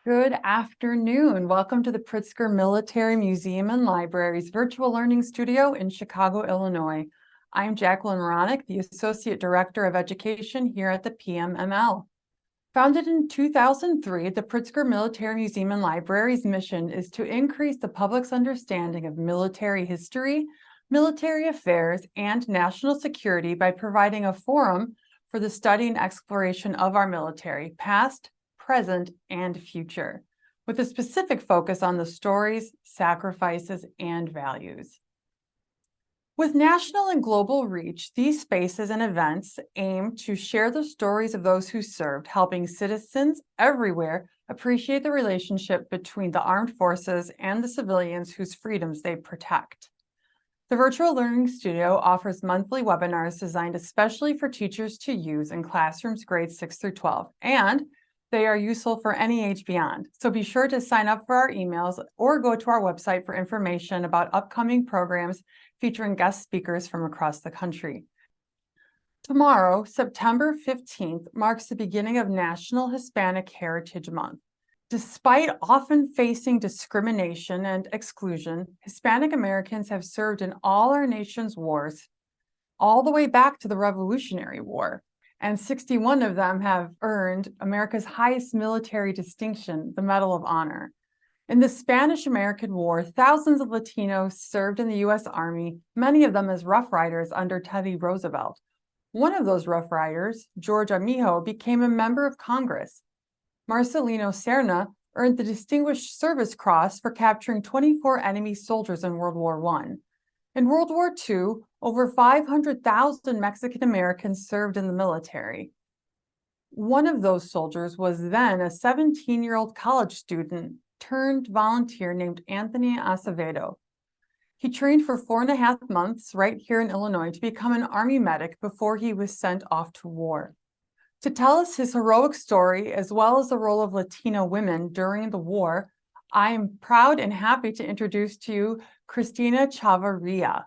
Good afternoon. Welcome to the Pritzker Military Museum and Library's virtual learning studio in Chicago, Illinois. I'm Jacqueline Moronic, the Associate Director of Education here at the PMML. Founded in 2003, the Pritzker Military Museum and Library's mission is to increase the public's understanding of military history, military affairs, and national security by providing a forum for the study and exploration of our military, past, present, and future, with a specific focus on the stories, sacrifices, and values. With national and global reach, these spaces and events aim to share the stories of those who served, helping citizens everywhere appreciate the relationship between the armed forces and the civilians whose freedoms they protect. The Virtual Learning Studio offers monthly webinars designed especially for teachers to use in classrooms grades 6 through 12, and they are useful for any age beyond. So be sure to sign up for our emails or go to our website for information about upcoming programs featuring guest speakers from across the country. Tomorrow, September 15th, marks the beginning of National Hispanic Heritage Month. Despite often facing discrimination and exclusion, Hispanic Americans have served in all our nation's wars, all the way back to the Revolutionary War. And 61 of them have earned America's highest military distinction, the Medal of Honor. In the Spanish-American War, thousands of Latinos served in the U.S. Army, many of them as Rough Riders under Teddy Roosevelt. One of those Rough Riders, George Amijo, became a member of Congress. Marcelino Serna earned the Distinguished Service Cross for capturing 24 enemy soldiers in World War I. In World War II, over 500,000 Mexican Americans served in the military. One of those soldiers was then a 17-year-old college student turned volunteer named Anthony Acevedo. He trained for 4.5 months right here in Illinois to become an Army medic before he was sent off to war. To tell us his heroic story, as well as the role of Latino women during the war, I am proud and happy to introduce to you Cristina Chavarria.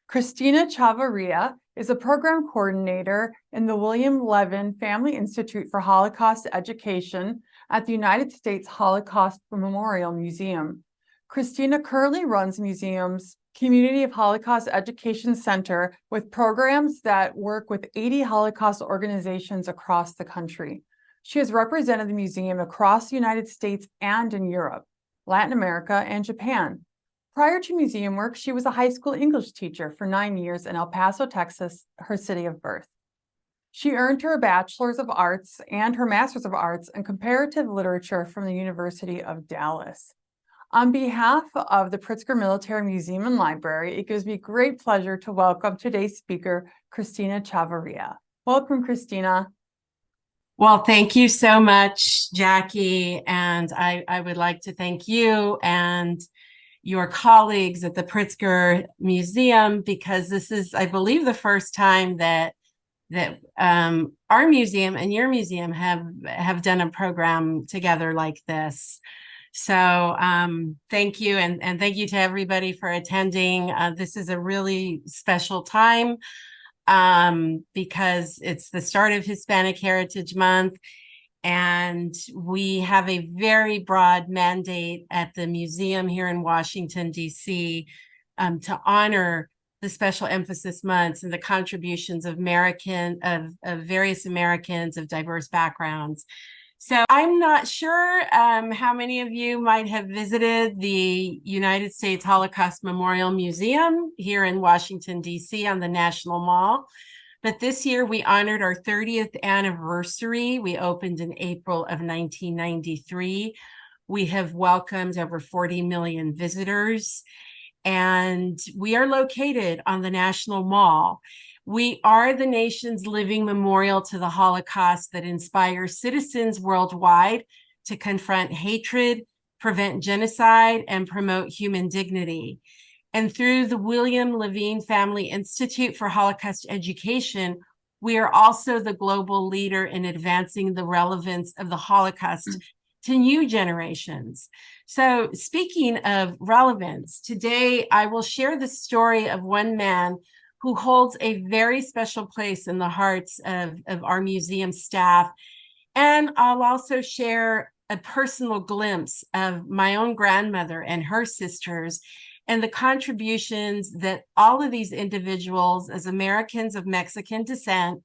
Cristina Chavarria is a program coordinator in the William Levin Family Institute for Holocaust Education at the United States Holocaust Memorial Museum. Cristina currently runs the museum's Community of Holocaust Education Center with programs that work with 80 Holocaust organizations across the country. She has represented the museum across the United States and in Europe, Latin America, and Japan. Prior to museum work, she was a high school English teacher for 9 years in El Paso, Texas, her city of birth. She earned her Bachelor's of Arts and her Master's of Arts in Comparative Literature from the University of Dallas. On behalf of the Pritzker Military Museum and Library, it gives me great pleasure to welcome today's speaker, Cristina Chavarria. Welcome, Cristina. Well, thank you so much, Jackie. And I would like to thank you and your colleagues at the Pritzker Museum, because this is, I believe, the first time that our museum and your museum have done a program together like this. So thank you, and thank you to everybody for attending. This is a really special time because it's the start of Hispanic Heritage Month, and we have a very broad mandate at the museum here in Washington, D.C. To honor the special emphasis months and the contributions of various Americans of diverse backgrounds. So I'm not sure how many of you might have visited the United States Holocaust Memorial Museum here in Washington, D.C. on the National Mall. But this year we honored our 30th anniversary. We opened in April of 1993. We have welcomed over 40 million visitors, and we are located on the National Mall. We are the nation's living memorial to the Holocaust that inspires citizens worldwide to confront hatred, prevent genocide, and promote human dignity. And through the William Levin Family Institute for Holocaust Education, we are also the global leader in advancing the relevance of the Holocaust to new generations. So speaking of relevance, today I will share the story of one man who holds a very special place in the hearts of our museum staff. And I'll also share a personal glimpse of my own grandmother and her sisters and the contributions that all of these individuals, as Americans of Mexican descent,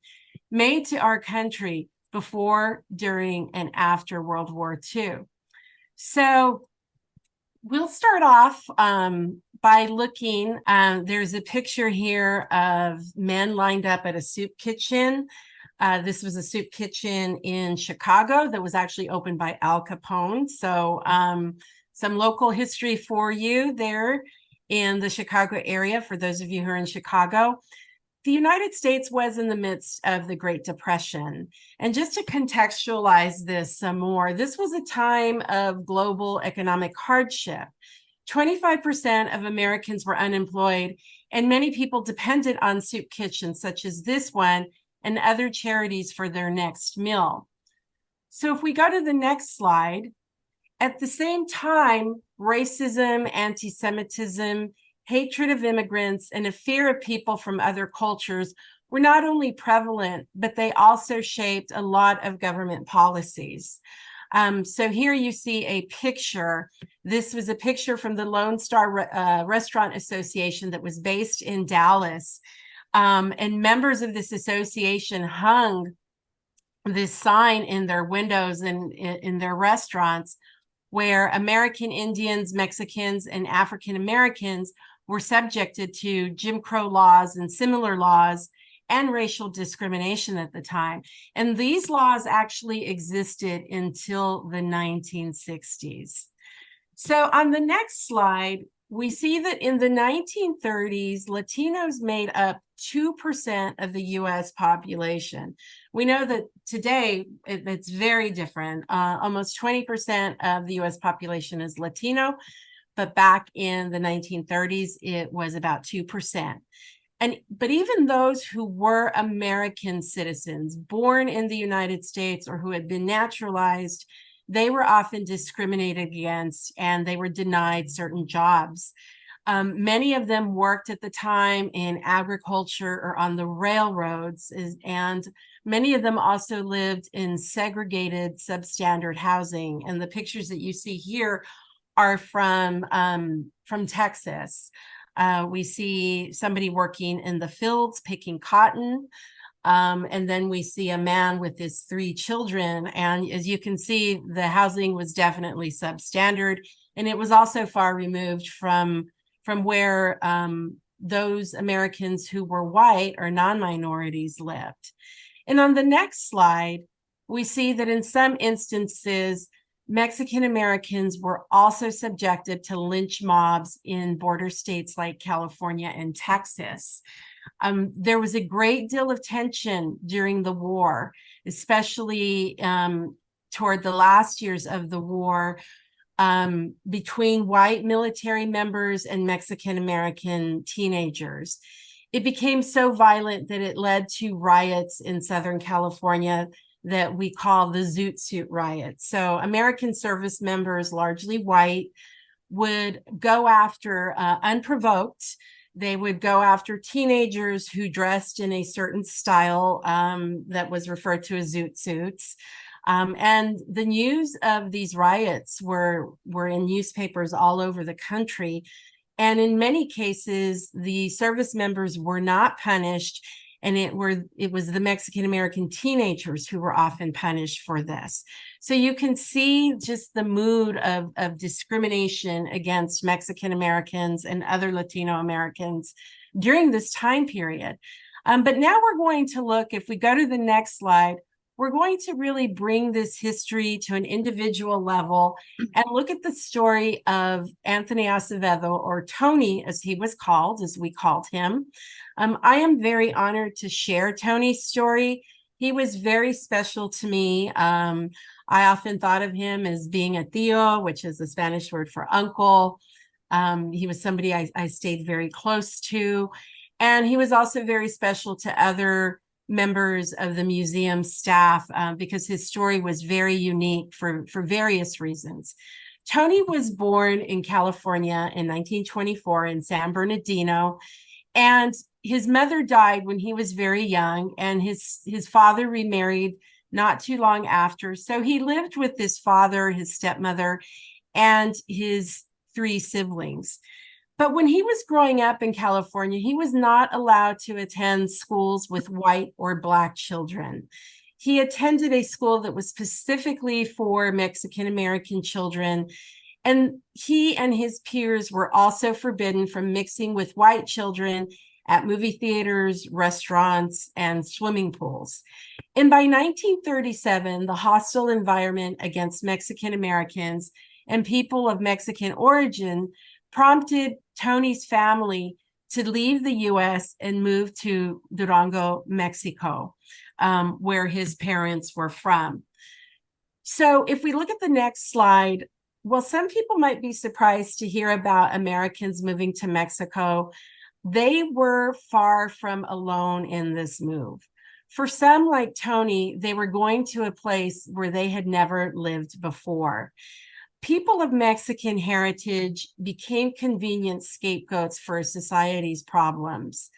made to our country before, during, and after World War II. So we'll start off by looking, there's a picture here of men lined up at a soup kitchen. This was a soup kitchen in Chicago that was actually opened by Al Capone. So some local history for you there in the Chicago area, for those of you who are in Chicago. The United States was in the midst of the Great Depression. And just to contextualize this some more, this was a time of global economic hardship. 25% of Americans were unemployed, and many people depended on soup kitchens such as this one and other charities for their next meal. So if we go to the next slide, at the same time, racism, anti-Semitism, hatred of immigrants, and a fear of people from other cultures were not only prevalent, but they also shaped a lot of government policies. So here you see a picture. This was a picture from the Lone Star Restaurant Association that was based in Dallas. And members of this association hung this sign in their windows and in their restaurants where American Indians, Mexicans, and African Americans were subjected to Jim Crow laws and similar laws and racial discrimination at the time. And these laws actually existed until the 1960s. So on the next slide, we see that in the 1930s, Latinos made up 2% of the US population. We know that today it's very different. Almost 20% of the US population is Latino, but back in the 1930s, it was about 2%. But even those who were American citizens, born in the United States or who had been naturalized, they were often discriminated against and they were denied certain jobs. Many of them worked at the time in agriculture or on the railroads, and many of them also lived in segregated substandard housing. And the pictures that you see here are from Texas. We see somebody working in the fields picking cotton. And then we see a man with his 3 children. And as you can see, the housing was definitely substandard. And it was also far removed from where those Americans who were white or non-minorities lived. And on the next slide, we see that in some instances, Mexican Americans were also subjected to lynch mobs in border states like California and Texas. There was a great deal of tension during the war, especially toward the last years of the war, between white military members and Mexican American teenagers. It became so violent that it led to riots in Southern California that we call the Zoot Suit riots. So American service members, largely white, would go after, unprovoked, they would go after teenagers who dressed in a certain style that was referred to as zoot suits. And the news of these riots were in newspapers all over the country. And in many cases, the service members were not punished, and it was the Mexican American teenagers who were often punished for this. So you can see just the mood of discrimination against Mexican Americans and other Latino Americans during this time period. But now we're going to look, if we go to the next slide, we're going to really bring this history to an individual level and look at the story of Anthony Acevedo, or Tony, as he was called, as we called him. I am very honored to share Tony's story. He was very special to me. I often thought of him as being a tío, which is the Spanish word for uncle. He was somebody I stayed very close to. And he was also very special to other members of the museum staff because his story was very unique for various reasons. Tony was born in California in 1924 in San Bernardino, and his mother died when he was very young, and his father remarried not too long after. So he lived with his father, his stepmother, and his 3 siblings. But when he was growing up in California, he was not allowed to attend schools with white or Black children. He attended a school that was specifically for Mexican American children, and he and his peers were also forbidden from mixing with white children at movie theaters, restaurants, and swimming pools. And by 1937, the hostile environment against Mexican Americans and people of Mexican origin prompted Tony's family to leave the US and move to Durango, Mexico, where his parents were from. So if we look at the next slide, well, some people might be surprised to hear about Americans moving to Mexico. They were far from alone in this move. For some, like Tony, they were going to a place where they had never lived before. People of Mexican heritage became convenient scapegoats for society's problems.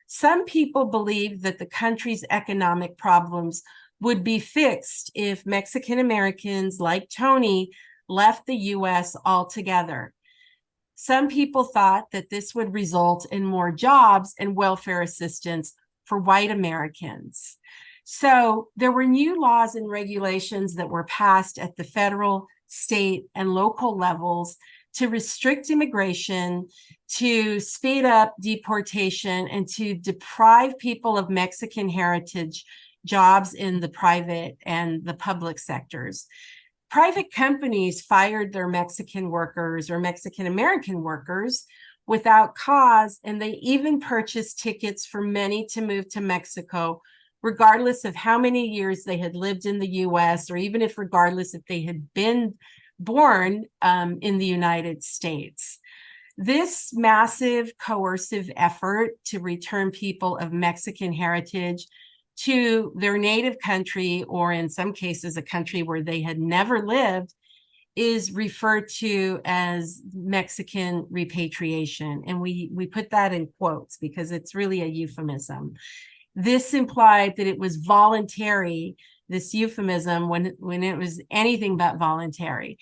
Some people believed that the country's economic problems would be fixed if Mexican Americans like Tony left the US altogether. Some people thought that this would result in more jobs and welfare assistance for white Americans. So there were new laws and regulations that were passed at the federal, state, and local levels to restrict immigration, to speed up deportation, and to deprive people of Mexican heritage jobs in the private and the public sectors. Private companies fired their Mexican workers or Mexican American workers without cause, and they even purchased tickets for many to move to Mexico, regardless of how many years they had lived in the US, or even regardless if they had been born in the United States. This massive coercive effort to return people of Mexican heritage to their native country, or in some cases, a country where they had never lived, is referred to as Mexican repatriation. And we put that in quotes because it's really a euphemism. This implied that it was voluntary, this euphemism, when it was anything but voluntary.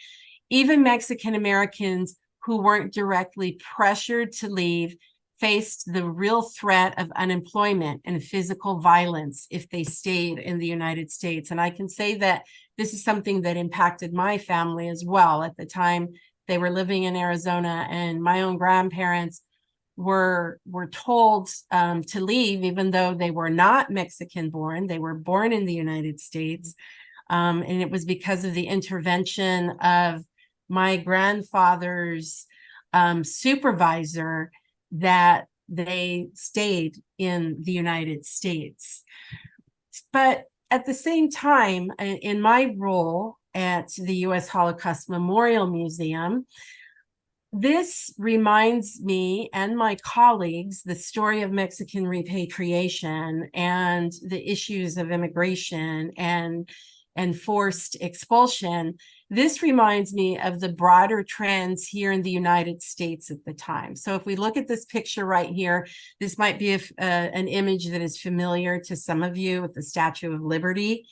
Even Mexican Americans who weren't directly pressured to leave faced the real threat of unemployment and physical violence if they stayed in the United States. And I can say that this is something that impacted my family as well. At the time, they were living in Arizona, and my own grandparents were told to leave, even though they were not Mexican born. They were born in the United States. And it was because of the intervention of my grandfather's supervisor that they stayed in the United States. But at the same time, in my role at the U.S. Holocaust Memorial Museum, this reminds me and my colleagues the story of Mexican repatriation and the issues of immigration and forced expulsion. This reminds me of the broader trends here in the United States at the time. So if we look at this picture right here, this might be an image that is familiar to some of you with the Statue of Liberty.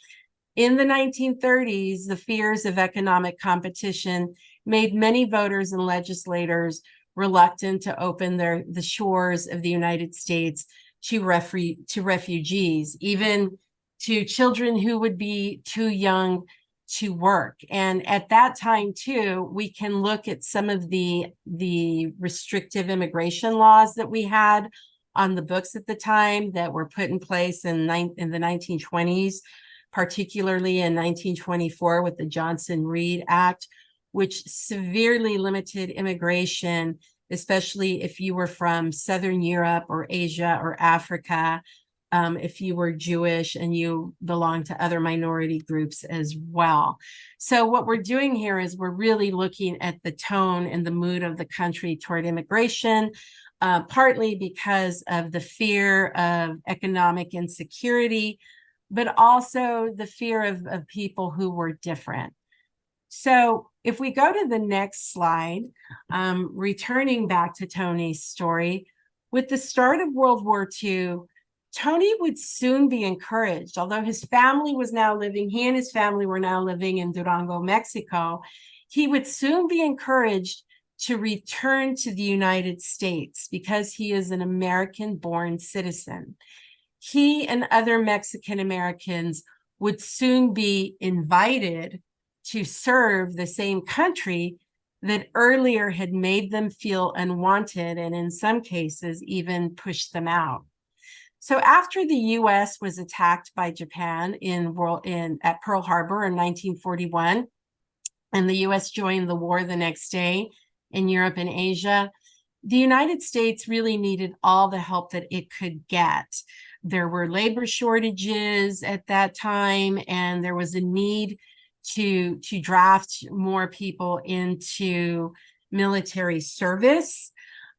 In the 1930s, the fears of economic competition made many voters and legislators reluctant to open the shores of the United States to refugees, even to children who would be too young to work. And at that time, too, we can look at some of the restrictive immigration laws that we had on the books at the time that were put in place in the 1920s, particularly in 1924 with the Johnson-Reed Act, which severely limited immigration, especially if you were from Southern Europe or Asia or Africa, if you were Jewish and you belong to other minority groups as well. So what we're doing here is we're really looking at the tone and the mood of the country toward immigration, partly because of the fear of economic insecurity, but also the fear of people who were different. So if we go to the next slide, returning back to Tony's story, with the start of World War II, Tony would soon be encouraged, although his family was now living, he and his family were now living in Durango, Mexico. He would soon be encouraged to return to the United States because he is an American-born citizen. He and other Mexican Americans would soon be invited to serve the same country that earlier had made them feel unwanted and in some cases even pushed them out. So after the U.S. was attacked by Japan at Pearl Harbor in 1941, and the U.S. joined the war the next day in Europe and Asia, the United States really needed all the help that it could get. There were labor shortages at that time, and there was a need to draft more people into military service,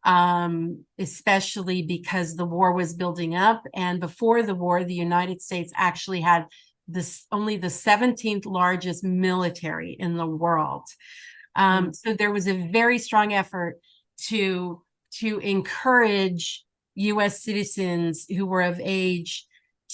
especially because the war was building up. And before the war, the United States actually had only the 17th largest military in the world. So there was a very strong effort to encourage U.S. citizens who were of age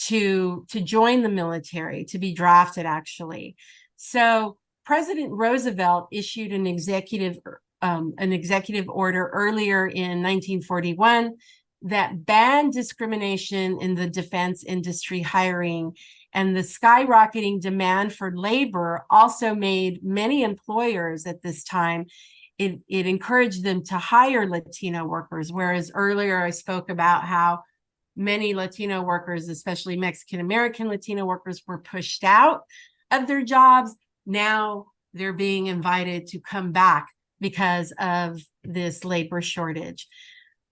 to join the military, to be drafted, actually. So President Roosevelt issued an executive order earlier in 1941 that banned discrimination in the defense industry hiring, and the skyrocketing demand for labor also made many employers at this time, it encouraged them to hire Latino workers, whereas earlier I spoke about how many Latino workers, especially Mexican-American Latino workers, were pushed out of their jobs. Now they're being invited to come back because of this labor shortage.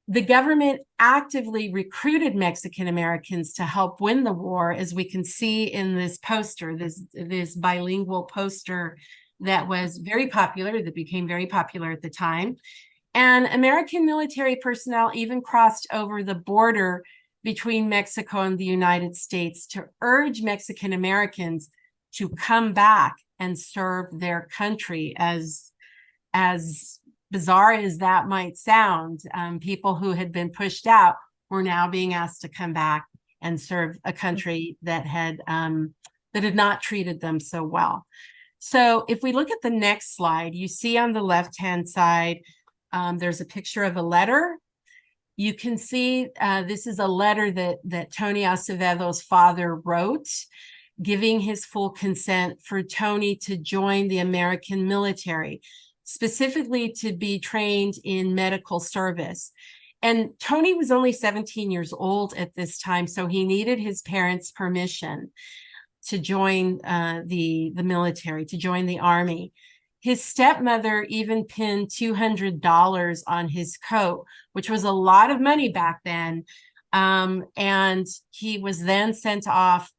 The government actively recruited Mexican Americans to help win the war, as we can see in this poster, this bilingual poster that was very popular, that became very popular at the time. And American military personnel even crossed over the border between Mexico and the United States to urge Mexican Americans to come back and serve their country. As bizarre as that might sound, people who had been pushed out were now being asked to come back and serve a country that had not treated them so well. So if we look at the next slide, you see on the left-hand side, there's a picture of a letter. You can see this is a letter that Tony Acevedo's father wrote, giving his full consent for Tony to join the American military, specifically to be trained in medical service. And Tony was only 17 years old at this time, so he needed his parents' permission to join the military, to join the Army. His stepmother even pinned $200 on his coat, which was a lot of money back then. And he was then sent off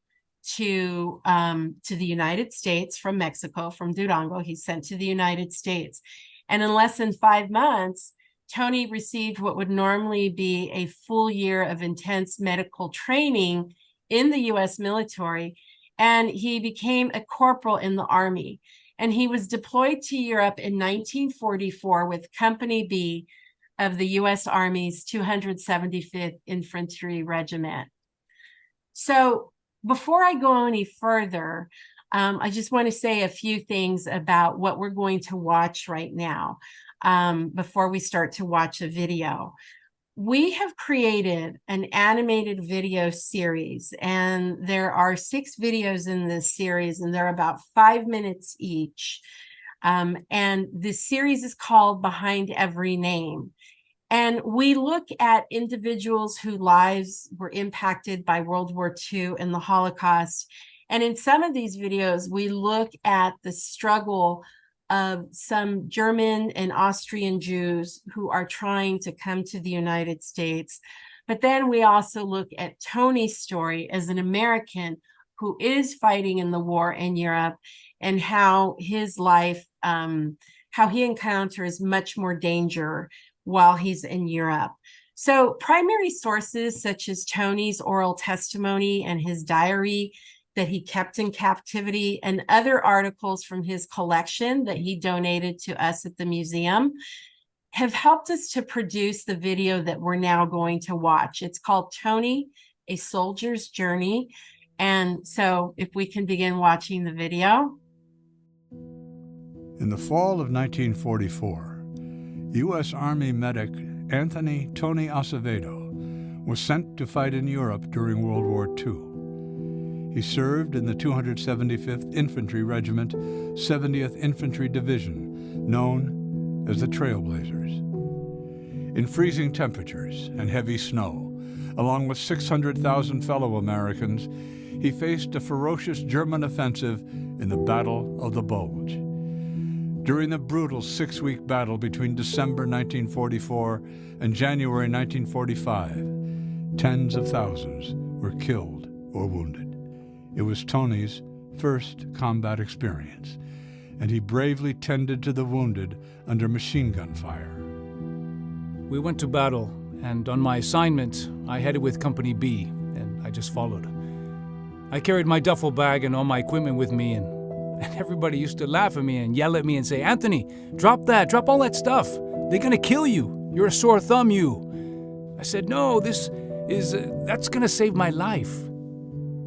to the United States from Mexico, from Durango. He's sent to the United States. And in less than 5 months, Tony received what would normally be a full year of intense medical training in the U.S. military. And he became a corporal in the Army. And he was deployed to Europe in 1944 with Company B of the U.S. Army's 275th Infantry Regiment. So before I go any further, I just want to say a few things about what we're going to watch right now before we start to watch a video. We have created an animated video series, and there are 6 videos in this series, and they're about 5 minutes each. And this series is called Behind Every Name. And we look at individuals whose lives were impacted by World War II and the Holocaust. And in some of these videos, we look at the struggle of some German and Austrian Jews who are trying to come to the United States. But then we also look at Tony's story as an American who is fighting in the war in Europe, and how his life, how he encounters much more danger while he's in Europe. So primary sources such as Tony's oral testimony and his diary that he kept in captivity, and other articles from his collection that he donated to us at the museum, have helped us to produce the video that we're now going to watch. It's called Tony A Soldier's Journey. And so if we can begin watching the video. In the fall of 1944, U.S. Army medic Anthony Tony Acevedo was sent to fight in Europe during World War II. He served in the 275th Infantry Regiment, 70th Infantry Division, known as the Trailblazers. In freezing temperatures and heavy snow, along with 600,000 fellow Americans, he faced a ferocious German offensive in the Battle of the Bulge. During the brutal 6-week battle between December 1944 and January 1945, tens of thousands were killed or wounded. It was Tony's first combat experience, and he bravely tended to the wounded under machine gun fire. We went to battle, and on my assignment, I headed with Company B, and I just followed. I carried my duffel bag and all my equipment with me, and everybody used to laugh at me and yell at me and say, "Anthony, drop all that stuff. They're gonna kill you. You're a sore thumb, you." I said, "No, that's gonna save my life."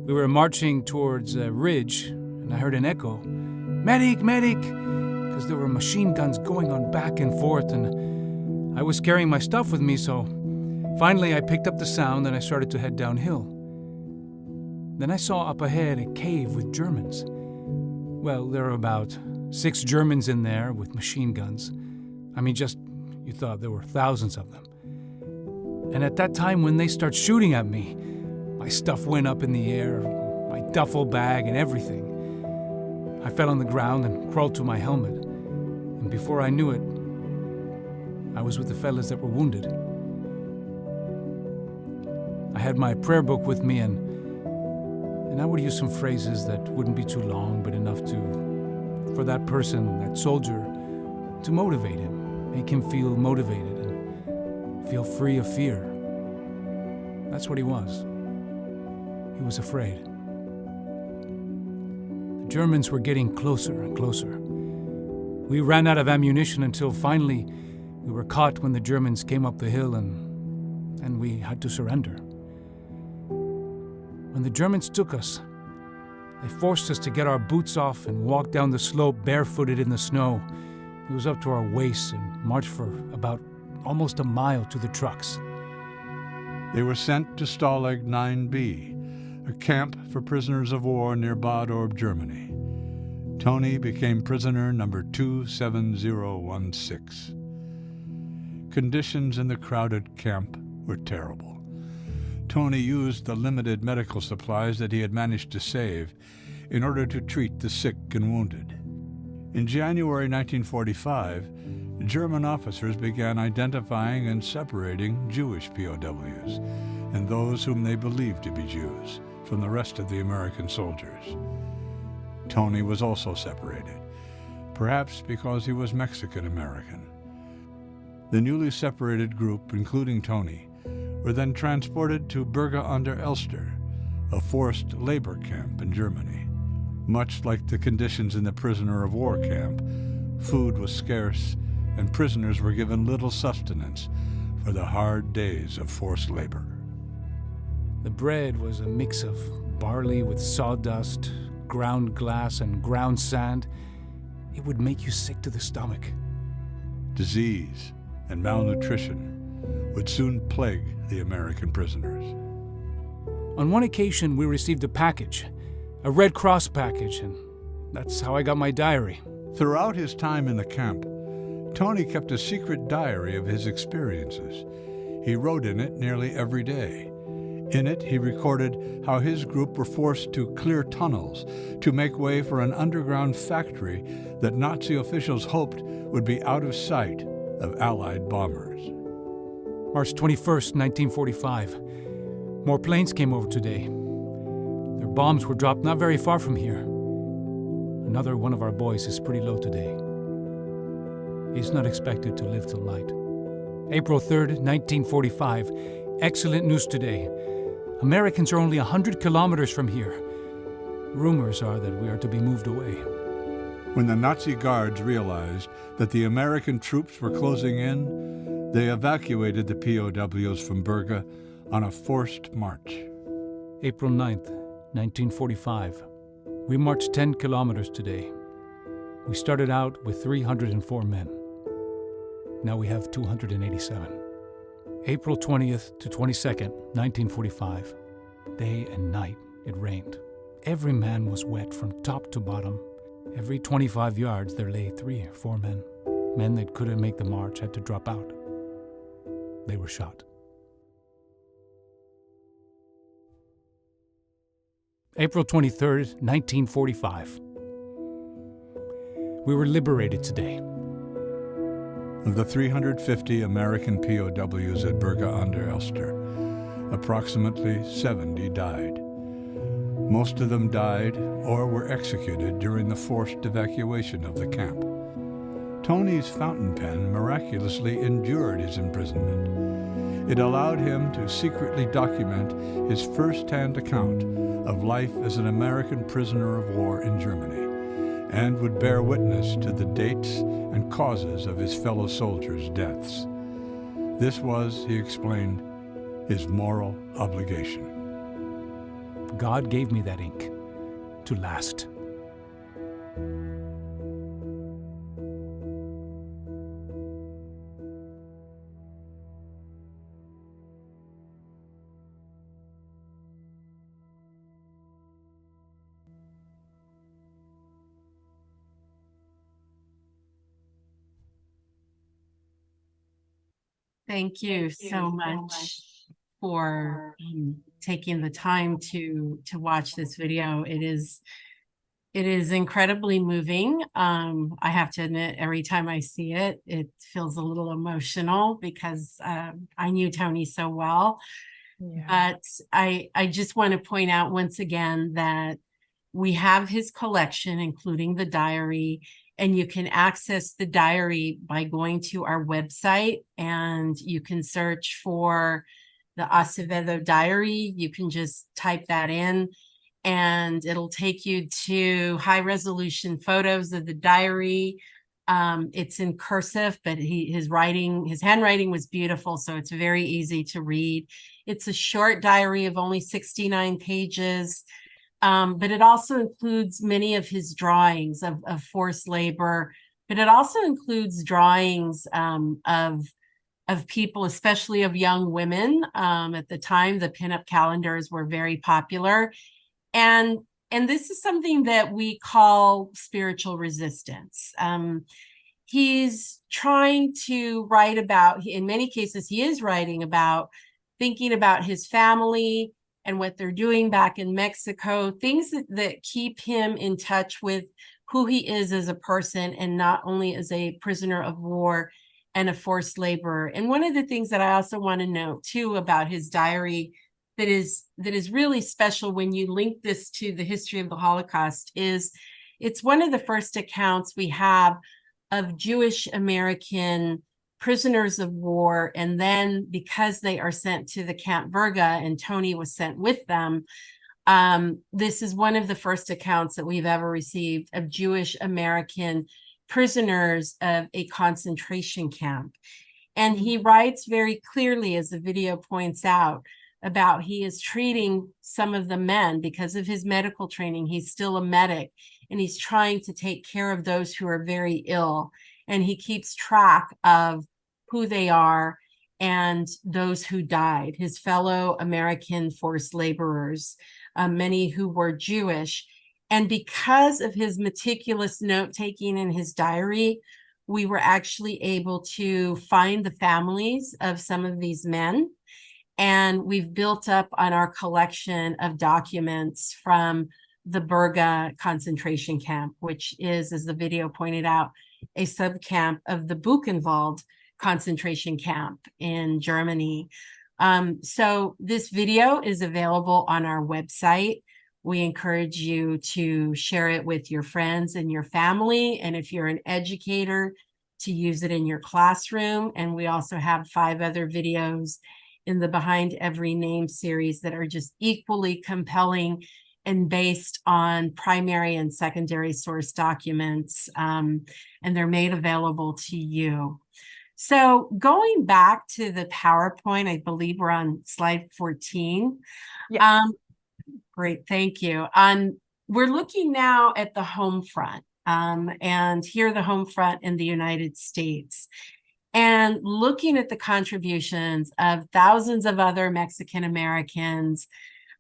We were marching towards a ridge, and I heard an echo, "Medic, medic," because there were machine guns going on back and forth, and I was carrying my stuff with me, so finally I picked up the sound and I started to head downhill. Then I saw up ahead a cave with Germans. Well, there were about 6 Germans in there with machine guns. I mean, you thought there were thousands of them. And at that time, when they start shooting at me, my stuff went up in the air, my duffel bag and everything. I fell on the ground and crawled to my helmet. And before I knew it, I was with the fellas that were wounded. I had my prayer book with me, and I would use some phrases that wouldn't be too long, but enough for that person, that soldier, to motivate him, make him feel motivated and feel free of fear. That's what he was. He was afraid. The Germans were getting closer and closer. We ran out of ammunition until finally we were caught when the Germans came up the hill, and we had to surrender. When the Germans took us, they forced us to get our boots off and walk down the slope barefooted in the snow. It was up to our waists and marched for about almost a mile to the trucks. They were sent to Stalag 9B, a camp for prisoners of war near Bad Orb, Germany. Tony became prisoner number 27016. Conditions in the crowded camp were terrible. Tony used the limited medical supplies that he had managed to save in order to treat the sick and wounded. In January 1945, German officers began identifying and separating Jewish POWs and those whom they believed to be Jews from the rest of the American soldiers. Tony was also separated, perhaps because he was Mexican-American. The newly separated group, including Tony, were then transported to Berge an der Elster, a forced labor camp in Germany. Much like the conditions in the prisoner of war camp, food was scarce and prisoners were given little sustenance for the hard days of forced labor. The bread was a mix of barley with sawdust, ground glass, and ground sand. It would make you sick to the stomach. Disease and malnutrition would soon plague the American prisoners. On one occasion, we received a package, a Red Cross package, and that's how I got my diary. Throughout his time in the camp, Tony kept a secret diary of his experiences. He wrote in it nearly every day. In it, he recorded how his group were forced to clear tunnels to make way for an underground factory that Nazi officials hoped would be out of sight of Allied bombers. March 21st, 1945. More planes came over today. Their bombs were dropped not very far from here. Another one of our boys is pretty low today. He's not expected to live till night. April 3rd, 1945. Excellent news today. Americans are only 100 kilometers from here. Rumors are that we are to be moved away. When the Nazi guards realized that the American troops were closing in, they evacuated the POWs from Berge on a forced march. April 9th, 1945. We marched 10 kilometers today. We started out with 304 men. Now we have 287. April 20th to 22nd, 1945. Day and night it rained. Every man was wet from top to bottom. Every 25 yards there lay 3 or 4 men. Men that couldn't make the march had to drop out. They were shot. April 23rd, 1945. We were liberated today. Of the 350 American POWs at Berge an der Elster, approximately 70 died. Most of them died or were executed during the forced evacuation of the camp. Tony's fountain pen miraculously endured his imprisonment. It allowed him to secretly document his first-hand account of life as an American prisoner of war in Germany, and would bear witness to the dates and causes of his fellow soldiers' deaths. This was, he explained, his moral obligation. God gave me that ink to last. Thank you so much for taking the time to watch this video. It is incredibly moving. I have to admit, every time I see it, it feels a little emotional because I knew Tony so well. Yeah. But I just want to point out once again that we have his collection, including the diary, and you can access the diary by going to our website, and you can search for the Acevedo diary. You can just type that in, and it'll take you to high-resolution photos of the diary. It's in cursive, but his handwriting was beautiful, so it's very easy to read. It's a short diary of only 69 pages. But it also includes many of his drawings of forced labor, but it also includes drawings of people, especially of young women. At the time, the pinup calendars were very popular. And this is something that we call spiritual resistance. He's trying to write about, in many cases, he is writing about thinking about his family and what they're doing back in Mexico, things that keep him in touch with who he is as a person and not only as a prisoner of war and a forced laborer. And one of the things that I also want to note too about his diary that is really special when you link this to the history of the Holocaust is it's one of the first accounts we have of Jewish American prisoners of war, and then because they are sent to the Camp Berge and Tony was sent with them, this is one of the first accounts that we've ever received of Jewish American prisoners of a concentration camp. And he writes very clearly, as the video points out, about he is treating some of the men because of his medical training. He's still a medic, and he's trying to take care of those who are very ill. And he keeps track of who they are and those who died, his fellow American forced laborers, many who were Jewish. And because of his meticulous note-taking in his diary, we were actually able to find the families of some of these men. And we've built up on our collection of documents from the Berge concentration camp, which is, as the video pointed out, a subcamp of the Buchenwald concentration camp in Germany. So this video is available on our website. We encourage you to share it with your friends and your family. And if you're an educator, to use it in your classroom. And we also have 5 other videos in the Behind Every Name series that are just equally compelling and based on primary and secondary source documents. And they're made available to you. So going back to the PowerPoint, I believe we're on slide 14. Yeah. Great, thank you. We're looking now at the home front, and here the home front in the United States, and looking at the contributions of thousands of other Mexican Americans,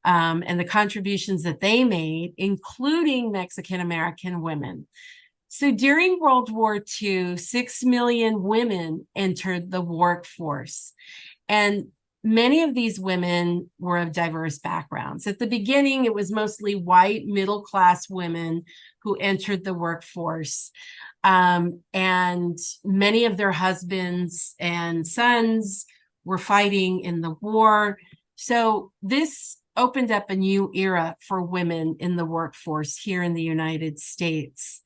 and the contributions that they made, including Mexican American women. So during World War II, 6 million women entered the workforce. And many of these women were of diverse backgrounds. At the beginning, it was mostly white middle-class women who entered the workforce. And many of their husbands and sons were fighting in the war. So this opened up a new era for women in the workforce here in the United States.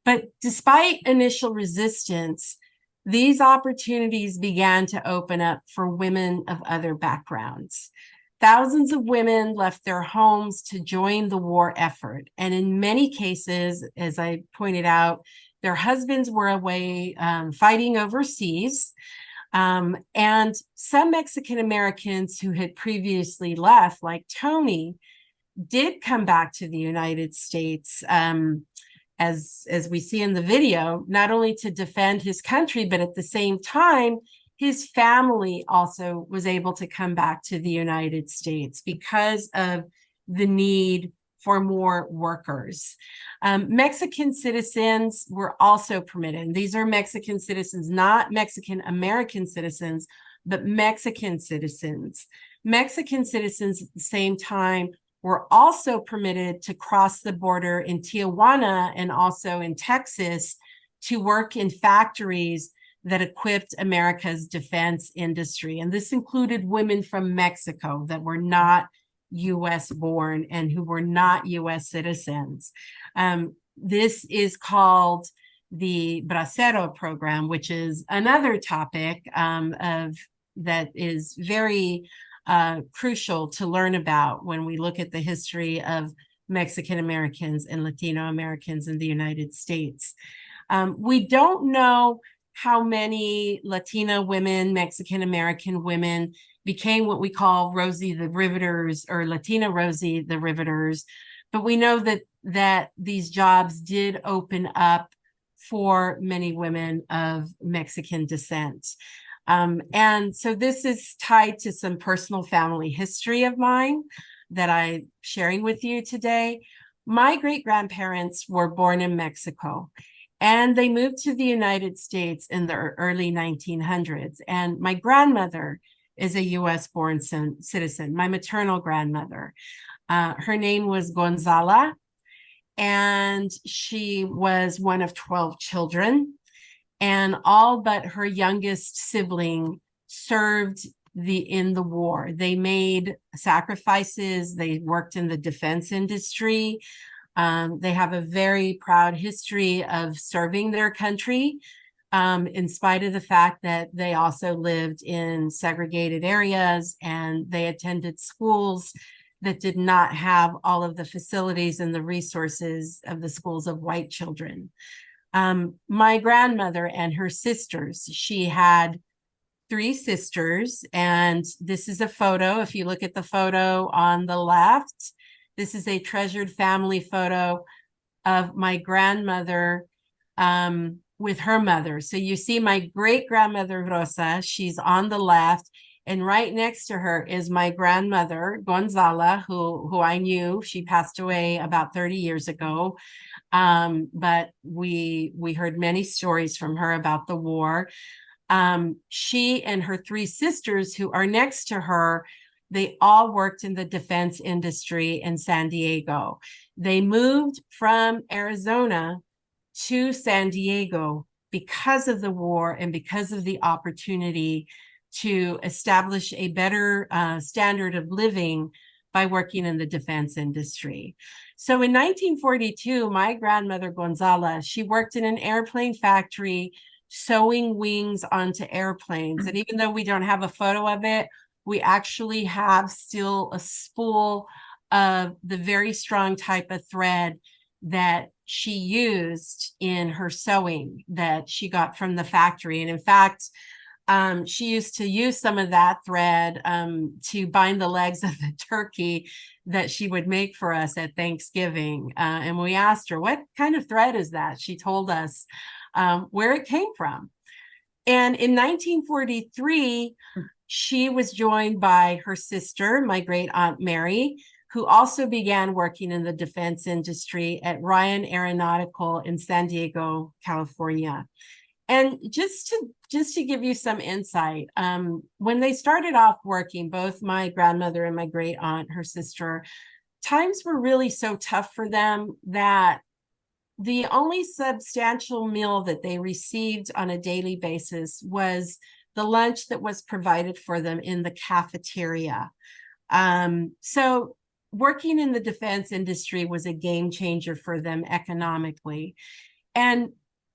But despite initial resistance, these opportunities began to open up for women of other backgrounds. Thousands of women left their homes to join the war effort. And in many cases, as I pointed out, their husbands were away fighting overseas. And some Mexican Americans who had previously left, like Tony, did come back to the United States, as we see in the video, not only to defend his country, but at the same time, his family also was able to come back to the United States because of the need for more workers. Mexican citizens were also permitted. These are Mexican citizens, not Mexican American citizens, but Mexican citizens. Mexican citizens at the same time were also permitted to cross the border in Tijuana and also in Texas to work in factories that equipped America's defense industry. And this included women from Mexico that were not US born and who were not US citizens. This is called the Bracero program, which is another topic that is very crucial to learn about when we look at the history of Mexican Americans and Latino Americans in the United States. We don't know how many Latina women, Mexican American women became what we call Rosie the Riveters or Latina Rosie the Riveters, but we know that these jobs did open up for many women of Mexican descent. And so this is tied to some personal family history of mine that I'm sharing with you today. My great-grandparents were born in Mexico, and they moved to the United States in the early 1900s. And my grandmother is a US-born citizen, my maternal grandmother. Her name was Gonzala, and she was one of 12 children. And all but her youngest sibling served in the war. They made sacrifices. They worked in the defense industry. They have a very proud history of serving their country, in spite of the fact that they also lived in segregated areas and they attended schools that did not have all of the facilities and the resources of the schools of white children. My grandmother and her sisters, she had 3 sisters, and this is a photo. If you look at the photo on the left, this is a treasured family photo of my grandmother with her mother. So you see my great-grandmother Rosa, she's on the left, and right next to her is my grandmother Gonzala, who I knew. She passed away about 30 years ago. But we heard many stories from her about the war. She and her 3 sisters who are next to her, they all worked in the defense industry in San Diego. They moved from Arizona to San Diego because of the war and because of the opportunity to establish a better standard of living by working in the defense industry. So in 1942, my grandmother Gonzala, she worked in an airplane factory sewing wings onto airplanes. And even though we don't have a photo of it, we actually have still a spool of the very strong type of thread that she used in her sewing that she got from the factory. And in fact, She used to use some of that thread to bind the legs of the turkey that she would make for us at Thanksgiving. And we asked her, what kind of thread is that? She told us where it came from. And in 1943, she was joined by her sister, my great aunt Mary, who also began working in the defense industry at Ryan Aeronautical in San Diego, California. And just to give you some insight, when they started off working, both my grandmother and my great aunt, her sister, times were really so tough for them that the only substantial meal that they received on a daily basis was the lunch that was provided for them in the cafeteria. So working in the defense industry was a game changer for them economically. And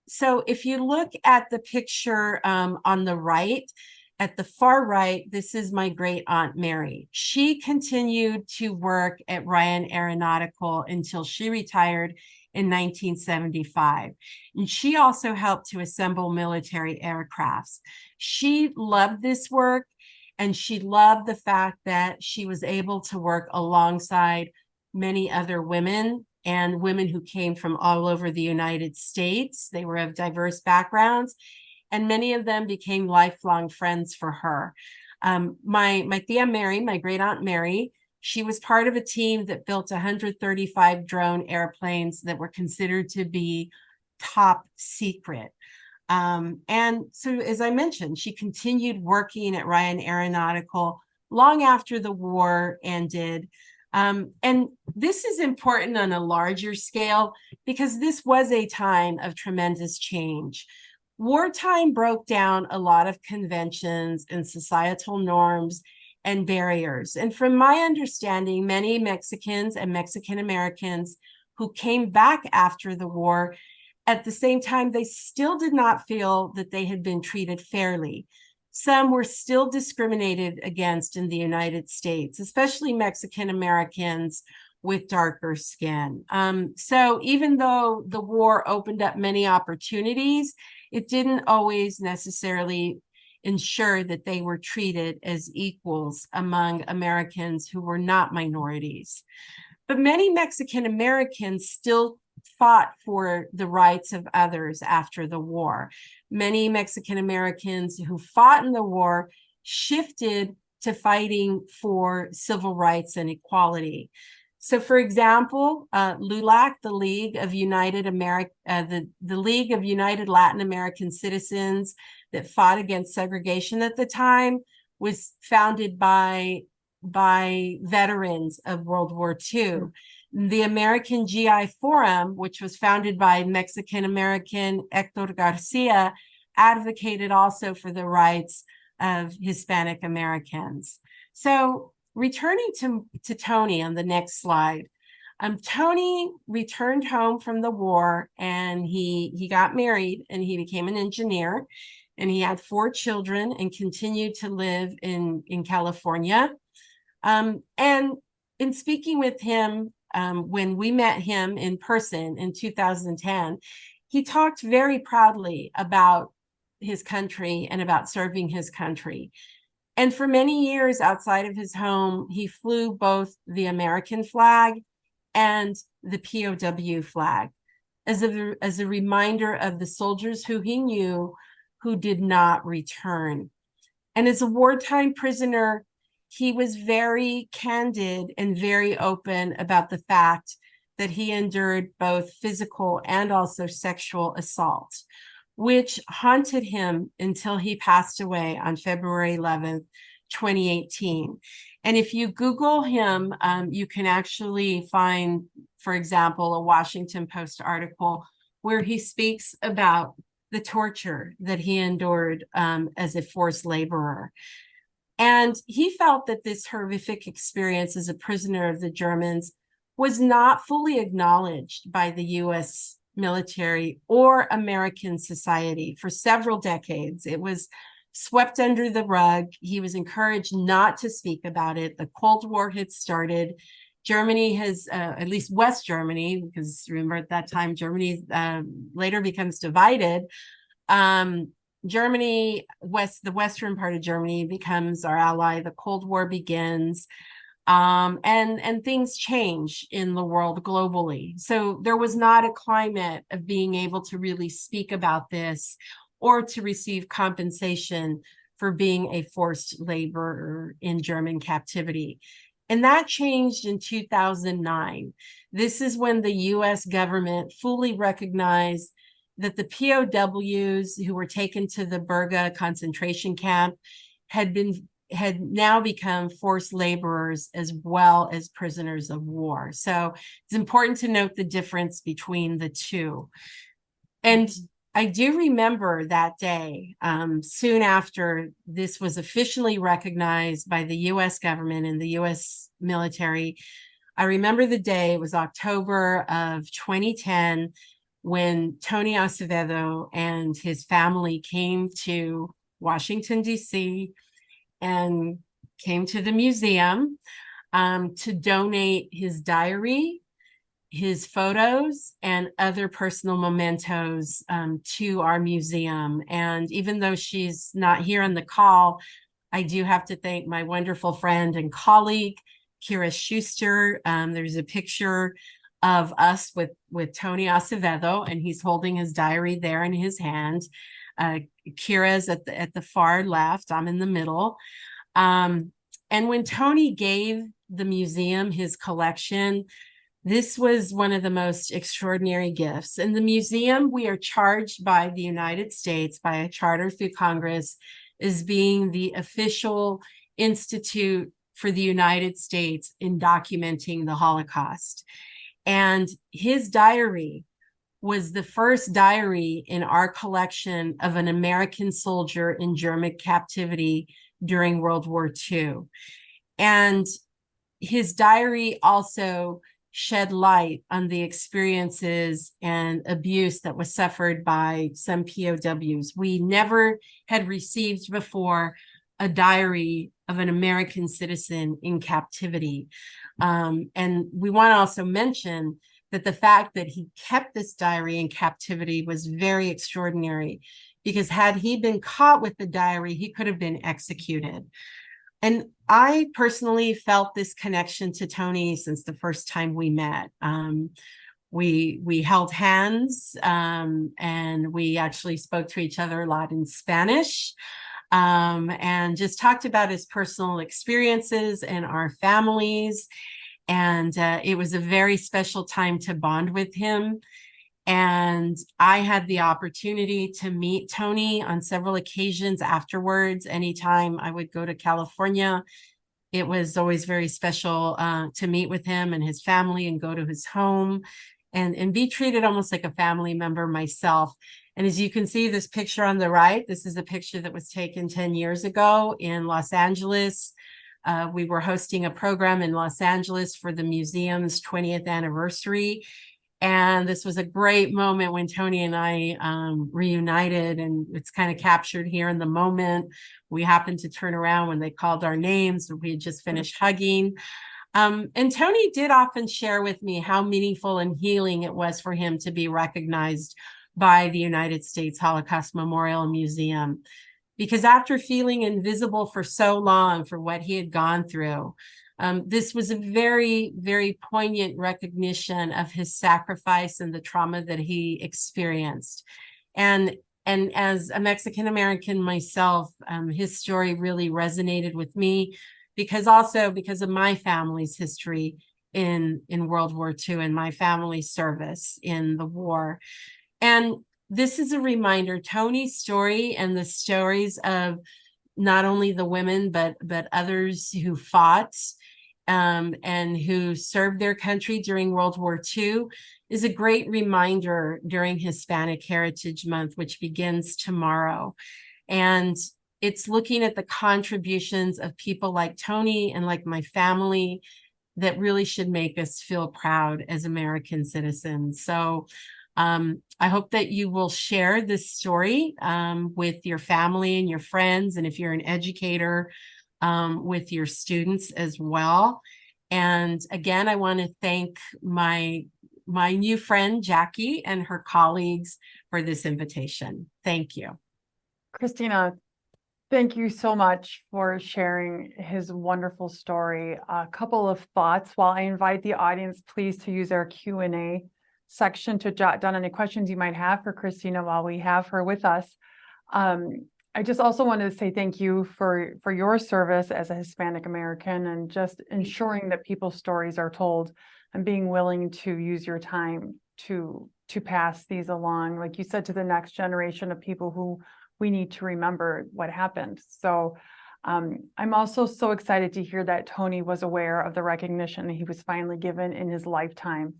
so if you look at the picture on the right, at the far right, this is my great aunt Mary. She continued to work at Ryan Aeronautical until she retired in 1975. And she also helped to assemble military aircrafts. She loved this work, and she loved the fact that she was able to work alongside many other women and women who came from all over the United States. They were of diverse backgrounds, and many of them became lifelong friends for her. My tia Mary, my great aunt Mary, she was part of a team that built 135 drone airplanes that were considered to be top secret. And so, as I mentioned, she continued working at Ryan Aeronautical long after the war ended. And this is important on a larger scale because this was a time of tremendous change. Wartime broke down a lot of conventions and societal norms and barriers. And from my understanding, many Mexicans and Mexican Americans who came back after the war, at the same time, they still did not feel that they had been treated fairly. Some were still discriminated against in the United States, especially Mexican Americans with darker skin. So even though the war opened up many opportunities, it didn't always necessarily ensure that they were treated as equals among Americans who were not minorities. But many Mexican Americans still fought for the rights of others after the war. Many Mexican Americans who fought in the war shifted to fighting for civil rights and equality. So, for example, LULAC, the League of United the League of United Latin American Citizens that fought against segregation at the time, was founded by veterans of World War II. The American GI Forum, which was founded by Mexican American Hector Garcia, advocated also for the rights of Hispanic Americans. So, returning to Tony on the next slide, Tony returned home from the war, and he got married, and he became an engineer, and he had 4 children and continued to live in California. And in speaking with him, when we met him in person in 2010, he talked very proudly about his country and about serving his country. And for many years outside of his home, he flew both the American flag and the POW flag as a reminder of the soldiers who he knew who did not return. And as a wartime prisoner, he was very candid and very open about the fact that he endured both physical and also sexual assault, which haunted him until he passed away on February 11th, 2018. And if you Google him, you can actually find, for example, a Washington Post article where he speaks about the torture that he endured as a forced laborer. And he felt that this horrific experience as a prisoner of the Germans was not fully acknowledged by the U.S. military or American society for several decades. It was swept under the rug. He was encouraged not to speak about it. The Cold War had started. Germany has, at least West Germany, because remember at that time, Germany later becomes divided, Germany, the western part of Germany becomes our ally. The Cold War begins, and things change in the world globally. So there was not a climate of being able to really speak about this or to receive compensation for being a forced laborer in German captivity. And that changed in 2009. This is when the US government fully recognized that the POWs who were taken to the Berga concentration camp had now become forced laborers as well as prisoners of war. So it's important to note the difference between the two. And I do remember that day, soon after this was officially recognized by the US government and the US military. I remember the day, it was October of 2010, when Tony Acevedo and his family came to Washington, D.C., and came to the museum to donate his diary, his photos, and other personal mementos to our museum. And even though she's not here on the call, I do have to thank my wonderful friend and colleague, Kira Schuster. There's a picture of us with Tony Acevedo, and he's holding his diary there in his hand. Kira's at the far left, I'm in the middle. And when Tony gave the museum his collection, this was one of the most extraordinary gifts. In the museum, we are charged by the United States, by a charter through Congress, as being the official institute for the United States in documenting the Holocaust. And his diary was the first diary in our collection of an American soldier in German captivity during World War II. And his diary also shed light on the experiences and abuse that was suffered by some POWs. We never had received before a diary of an American citizen in captivity. And we want to also mention that the fact that he kept this diary in captivity was very extraordinary, because had he been caught with the diary, he could have been executed. And I personally felt this connection to Tony since the first time we met. We held hands, and we actually spoke to each other a lot in Spanish, and just talked about his personal experiences and our families. And it was a very special time to bond with him. And I had the opportunity to meet Tony on several occasions afterwards. Anytime I would go to California, it was always very special to meet with him and his family and go to his home and be treated almost like a family member myself. And as you can see, this picture on the right, this is a picture that was taken 10 years ago in Los Angeles. We were hosting a program in Los Angeles for the museum's 20th anniversary. And this was a great moment when Tony and I reunited, and it's kind of captured here in the moment. We happened to turn around when they called our names. We had just finished hugging. And Tony did often share with me how meaningful and healing it was for him to be recognized by the United States Holocaust Memorial Museum. Because after feeling invisible for so long for what he had gone through, this was a very, very poignant recognition of his sacrifice and the trauma that he experienced. And as a Mexican-American myself, his story really resonated with me, because of my family's history in World War II and my family's service in the war. And this is a reminder, Tony's story and the stories of not only the women, but others who fought and who served their country during World War II is a great reminder during Hispanic Heritage Month, which begins tomorrow. And it's looking at the contributions of people like Tony and like my family that really should make us feel proud as American citizens. So I hope that you will share this story with your family and your friends, and if you're an educator, with your students as well. And again, I want to thank my new friend, Jackie, and her colleagues for this invitation. Thank you. Christina, thank you so much for sharing his wonderful story. A couple of thoughts while I invite the audience, please, to use our Q&A section to jot down any questions you might have for Christina while we have her with us. I just also wanted to say thank you for your service as a Hispanic American and just ensuring that people's stories are told and being willing to use your time to pass these along, like you said, to the next generation of people who we need to remember what happened. So I'm also so excited to hear that Tony was aware of the recognition that he was finally given in his lifetime.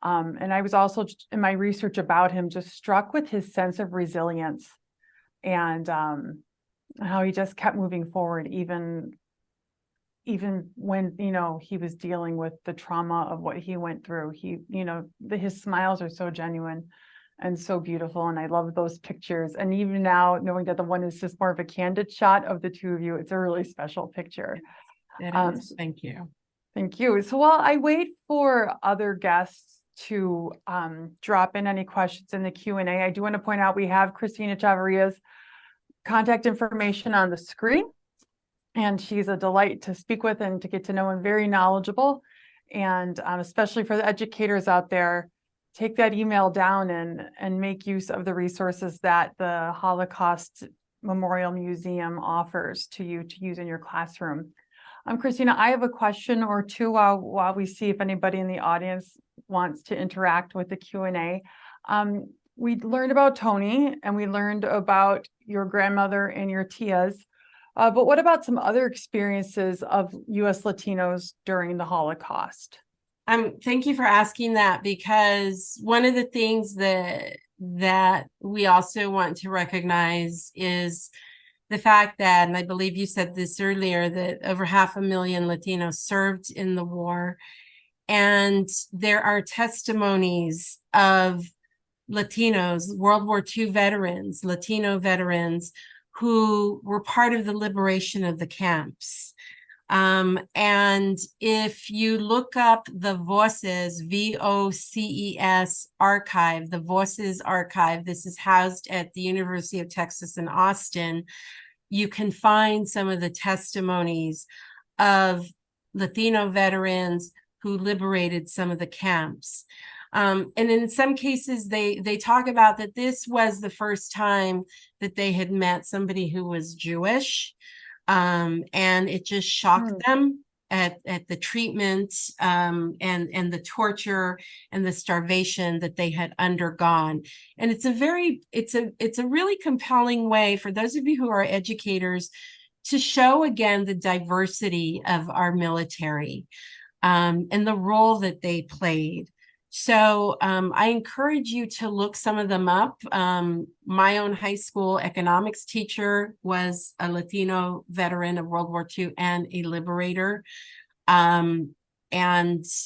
And I was also, in my research about him, just struck with his sense of resilience and how he just kept moving forward, even when, he was dealing with the trauma of what he went through. His smiles are so genuine and so beautiful. And I love those pictures. And even now, knowing that the one is just more of a candid shot of the two of you, it's a really special picture. It is. Thank you. Thank you. So while I wait for other guests to drop in any questions in the Q&A, I do want to point out we have Christina Chavarria's contact information on the screen. And she's a delight to speak with and to get to know, and very knowledgeable. And especially for the educators out there, take that email down and make use of the resources that the Holocaust Memorial Museum offers to you to use in your classroom. Christina, I have a question or two while we see if anybody in the audience wants to interact with the Q&A. We learned about Tony and we learned about your grandmother and your tias. But what about some other experiences of U.S. Latinos during the Holocaust? Thank you for asking that, because one of the things that we also want to recognize is the fact that, and I believe you said this earlier, that over 500,000 Latinos served in the war. And there are testimonies of Latinos, World War II veterans, Latino veterans, who were part of the liberation of the camps. And if you look up the Voces, VOCES archive, the Voces archive, this is housed at the University of Texas in Austin, you can find some of the testimonies of Latino veterans who liberated some of the camps. And in some cases, they talk about that this was the first time that they had met somebody who was Jewish, and it just shocked them at the treatment and the torture and the starvation that they had undergone. And it's a really compelling way for those of you who are educators to show again the diversity of our military and the role that they played. So I encourage you to look some of them up. My own high school economics teacher was a Latino veteran of World War II and a liberator. And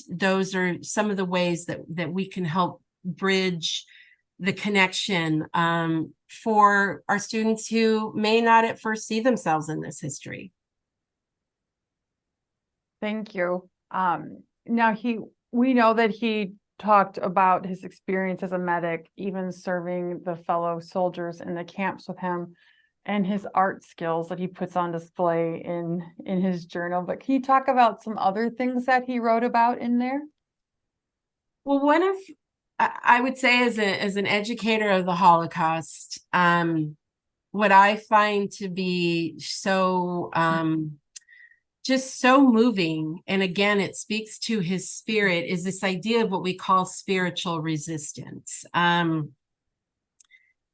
those are some of the ways that we can help bridge the connection for our students who may not at first see themselves in this history. Thank you. Now we know that he talked about his experience as a medic, even serving the fellow soldiers in the camps with him, and his art skills that he puts on display in his journal. But can you talk about some other things that he wrote about in there? Well, I would say as an educator of the Holocaust, what I find to be so just so moving, and again, it speaks to his spirit, is this idea of what we call spiritual resistance. And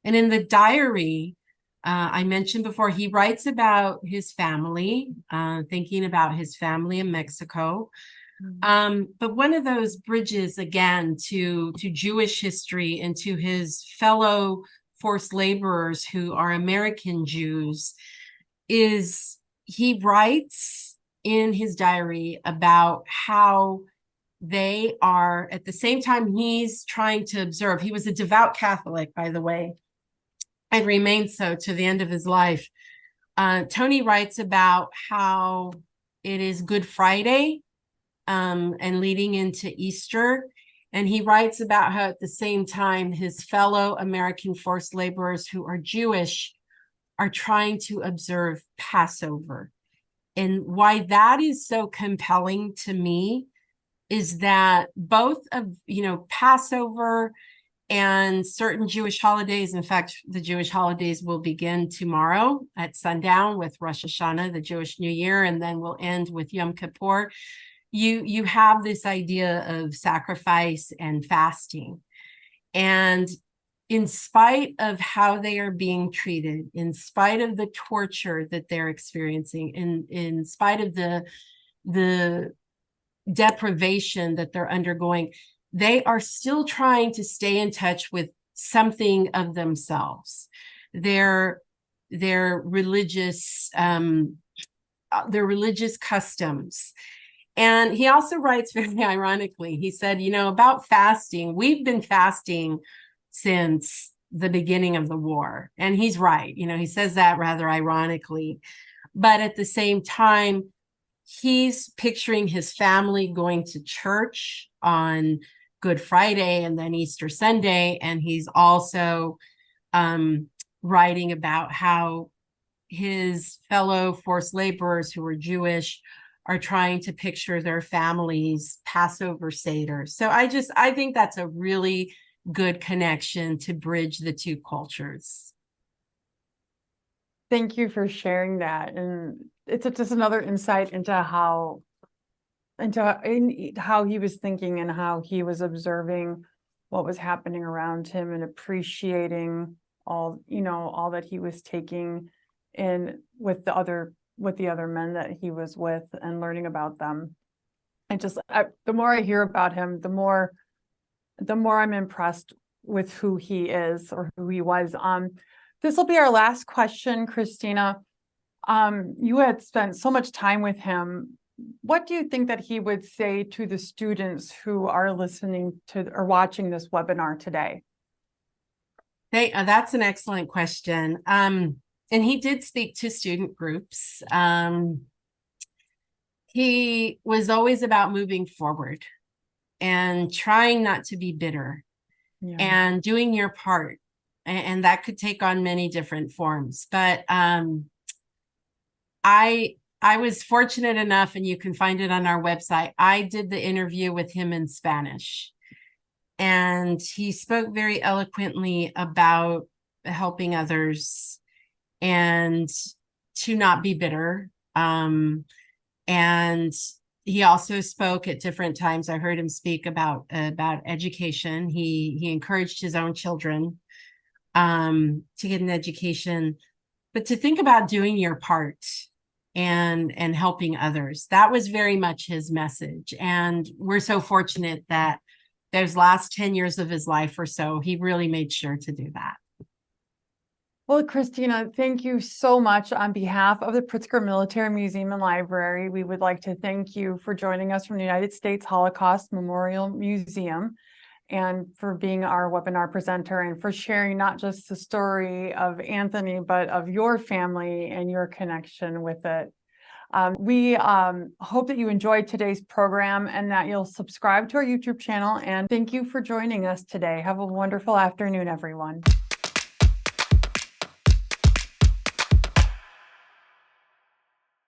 in the diary, I mentioned before, he writes about his family, thinking about his family in Mexico. But one of those bridges, again, to Jewish history and to his fellow forced laborers who are American Jews, is he writes in his diary about how they are, at the same time he's trying to observe. He was a devout Catholic, by the way, and remained so to the end of his life. Tony writes about how it is Good Friday and leading into Easter. And he writes about how at the same time his fellow American forced laborers who are Jewish are trying to observe Passover. And why that is so compelling to me is that both of, Passover and certain Jewish holidays, in fact, the Jewish holidays will begin tomorrow at sundown with Rosh Hashanah, the Jewish New Year, and then we'll end with Yom Kippur. You have this idea of sacrifice and fasting. And in spite of how they are being treated, in spite of the torture that they're experiencing, in spite of the deprivation that they're undergoing, they are still trying to stay in touch with something of themselves, their religious customs. And he also writes very ironically, he said, about fasting, we've been fasting since the beginning of the war. And he's right. He says that rather ironically. But at the same time, he's picturing his family going to church on Good Friday and then Easter Sunday. And he's also writing about how his fellow forced laborers who are Jewish are trying to picture their families' Passover Seder. So I think that's a really good connection to bridge the two cultures. Thank you for sharing that. And it's just another insight into how he was thinking and how he was observing what was happening around him and appreciating all that he was taking in with the other men that he was with and learning about them. And the more I hear about him, the more I'm impressed with who he is or who he was. This will be our last question, Christina. You had spent so much time with him. What do you think that he would say to the students who are listening to or watching this webinar today? That's an excellent question. And he did speak to student groups. He was always about moving forward and trying not to be bitter and doing your part. And that could take on many different forms. But I was fortunate enough, and you can find it on our website, I did the interview with him in Spanish. And he spoke very eloquently about helping others and to not be bitter. And he also spoke at different times. I heard him speak about education. He encouraged his own children to get an education, but to think about doing your part and helping others. That was very much his message. And we're so fortunate that those last 10 years of his life or so, he really made sure to do that. Well, Christina, thank you so much. On behalf of the Pritzker Military Museum and Library, we would like to thank you for joining us from the United States Holocaust Memorial Museum and for being our webinar presenter and for sharing not just the story of Anthony, but of your family and your connection with it. We hope that you enjoyed today's program and that you'll subscribe to our YouTube channel. And thank you for joining us today. Have a wonderful afternoon, everyone.